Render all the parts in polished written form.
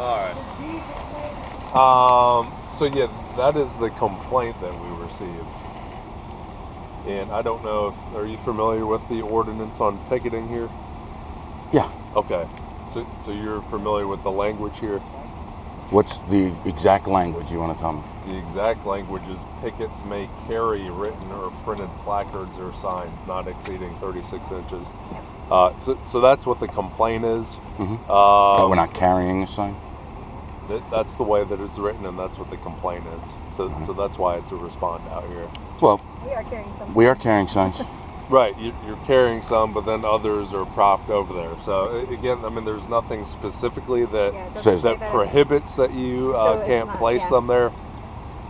All right. So yeah, that is the complaint that we received. And I don't know if, are you familiar with the ordinance on picketing here? Yeah. Okay. So you're familiar with the language here? What's the exact language you want to tell me? The exact language is pickets may carry written or printed placards or signs not exceeding 36 inches. So that's what the complaint is. Mm-hmm. That we're not carrying a sign? That's the way that it's written, and that's what the complaint is. So that's why it's a respond out here. Well, we are carrying signs. Right, you're carrying some, but then others are propped over there. So again, I mean, there's nothing specifically that prohibits that you can't place them there.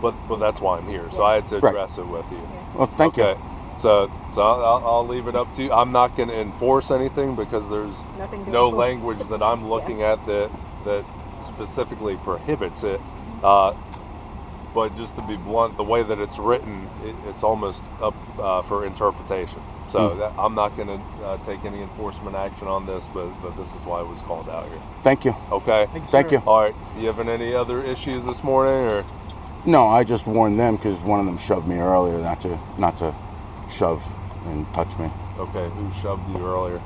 But that's why I'm here. So I had to address it with you. Yeah. Well, thank you. So I'll leave it up to you. I'm not going to enforce anything because there's no language that I'm looking at that specifically prohibits it. But just to be blunt, the way that it's written, it's almost up for interpretation. So I'm not going to take any enforcement action on this, but this is why it was called out here. Thank you. Okay. Thank you. All right. You having any other issues this morning, or? No, I just warned them because one of them shoved me earlier, not to shove and touch me. Okay. Who shoved you earlier?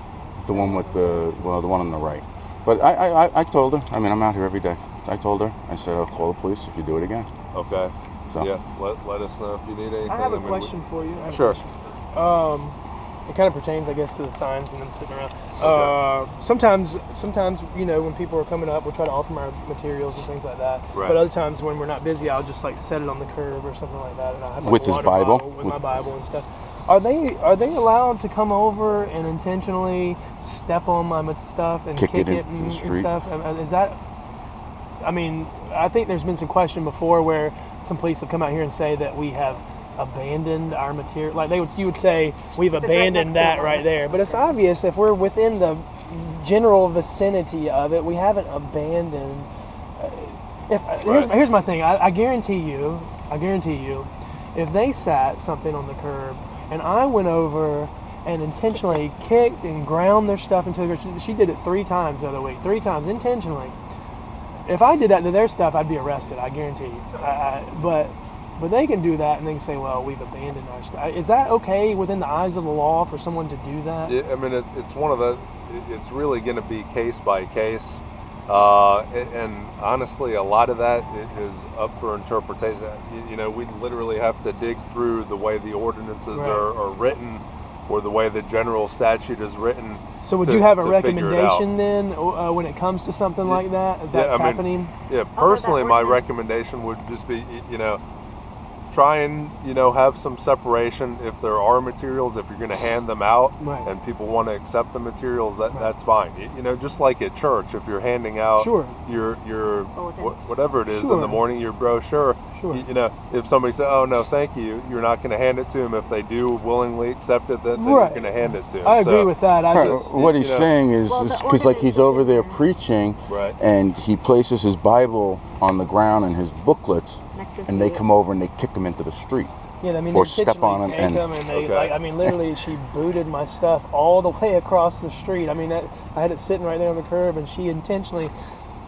The one with the one on the right. But I told her. I mean, I'm out here every day. I told her. I said, I'll call the police if you do it again. Okay. So. Yeah. Let us know if you need anything. I have a question for you. Sure. It kind of pertains, I guess, to the signs and them sitting around. Okay. Sometimes, when people are coming up, we'll try to offer them our materials and things like that. Right. But other times when we're not busy, I'll just set it on the curb or something like that. And I have with his Bible, with my Bible and stuff. Are they allowed to come over and intentionally step on my stuff and kick it and stuff? Is that? I mean, I think there's been some question before where some police have come out here and say that we have abandoned our material. Like you would say we've abandoned that right there. But it's obvious if we're within the general vicinity of it, we haven't abandoned. Here's my thing. I guarantee you, if they sat something on the curb and I went over and intentionally kicked and ground their stuff into the ground, she did it 3 times the other week, 3 times intentionally. If I did that to their stuff, I'd be arrested. I guarantee you. But they can do that and they can say, well, we've abandoned our stuff. Is that okay within the eyes of the law for someone to do that? I mean, it's one of the. It's really going to be case by case, and honestly, a lot of that is up for interpretation. We literally have to dig through the way the ordinances are written, or the way the general statute is written. So would you have a recommendation then when it comes to something like that? If that's happening? Yeah, personally, my recommendation would just be, try and have some separation. If there are materials, if you're going to hand them out and people want to accept the materials, that's fine. Just like at church, if you're handing out your whatever it is in the morning, your brochure, if somebody says, oh no thank you, you're not going to hand it to them. If they do willingly accept it, then you're going to hand it to them. I agree with that. What he's saying is because like he's over there preaching and he places his Bible on the ground and his booklets, and they come over and they kick him into the street. Yeah, I mean, or step on him and they literally, she booted my stuff all the way across the street. I mean, I had it sitting right there on the curb, and she intentionally,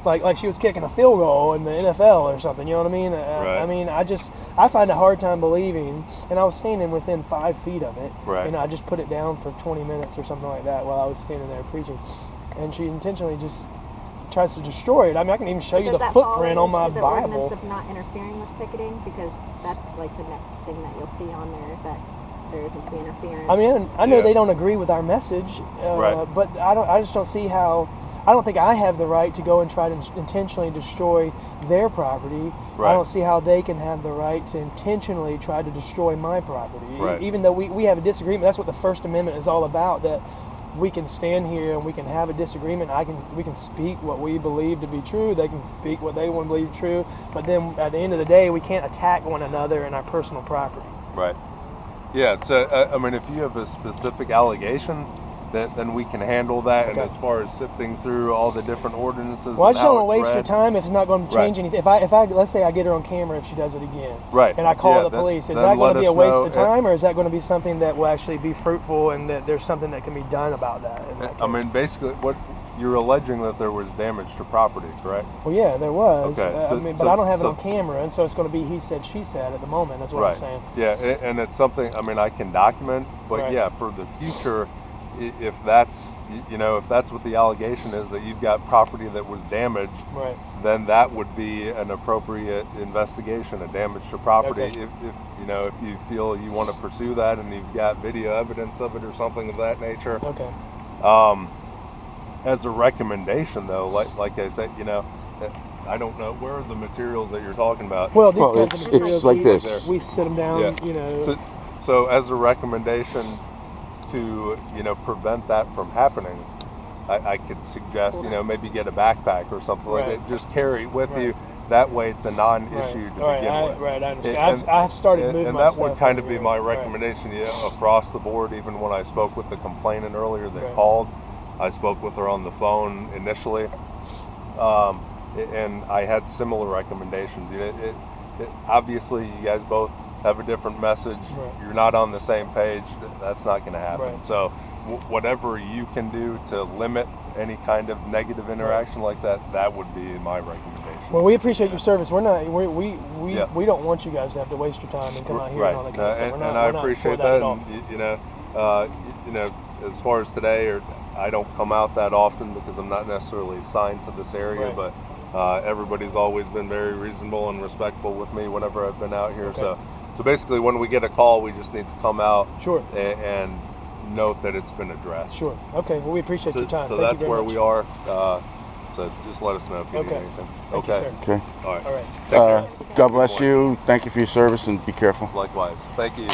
like she was kicking a field goal in the NFL or something. You know what I mean? I mean, I find a hard time believing, and I was standing within 5 feet of it, and I just put it down for 20 minutes or something like that while I was standing there preaching, and she intentionally just tries to destroy it. I mean, I can even show you the footprint on my Bible. Of not interfering with picketing, because that's like the next thing that you'll see on there is that there isn't to be interference. I mean, I know they don't agree with our message, but I just don't see how. I don't think I have the right to go and try to intentionally destroy their property. I don't see how they can have the right to intentionally try to destroy my property. Even though we have a disagreement, that's what the First Amendment is all about. That we can stand here and we can have a disagreement. We can speak what we believe to be true. They can speak what they want to believe true. But then at the end of the day, we can't attack one another in our personal property. Right. Yeah. So I mean, if you have a specific allegation, then we can handle that. And as far as sifting through all the different ordinances, well, I just don't want to waste your time if it's not going to change anything. If I let's say I get her on camera if she does it again, and I call the police, is that going to be a waste of time, or is that going to be something that will actually be fruitful and that there's something that can be done about that? I mean, basically, you're alleging that there was damage to property, correct? Well, yeah, there was. Okay. But I don't have it on camera, and so it's going to be he said, she said at the moment. That's what I'm saying. Yeah, and it's something, I mean, I can document, but yeah, for the future, if that's, if that's what the allegation is, that you've got property that was damaged, then that would be an appropriate investigation, a damage to property. Okay. If you feel you want to pursue that and you've got video evidence of it or something of that nature. Okay. As a recommendation, though, like I said, I don't know, where are the materials that you're talking about? Well, these kinds of materials, it's like this. We sit them down, So as a recommendation to, prevent that from happening, I could suggest, maybe get a backpack or something like that. Just carry it with you. That way it's a non-issue to begin with. Right, I understand. I started moving and that would kind of be my recommendation across the board. Even when I spoke with the complainant earlier that called, I spoke with her on the phone initially, and I had similar recommendations. Obviously, you guys both have a different message. You're not on the same page. That's not going to happen. So whatever you can do to limit any kind of negative interaction like that, that would be my recommendation. Well, we appreciate your service. We're not. We don't want you guys to have to waste your time and come out here and all that kind of stuff. And I appreciate that. And, as far as today, I don't come out that often because I'm not necessarily assigned to this area, but everybody's always been very reasonable and respectful with me whenever I've been out here. So basically, when we get a call, we just need to come out and note that it's been addressed. Sure. Okay. Well, we appreciate your time. So Thank that's you very where much. we are. So just let us know if you need anything. Thank you, sir. Okay. All right. All right. Take care. God bless you. Thank you for your service, and be careful. Likewise. Thank you.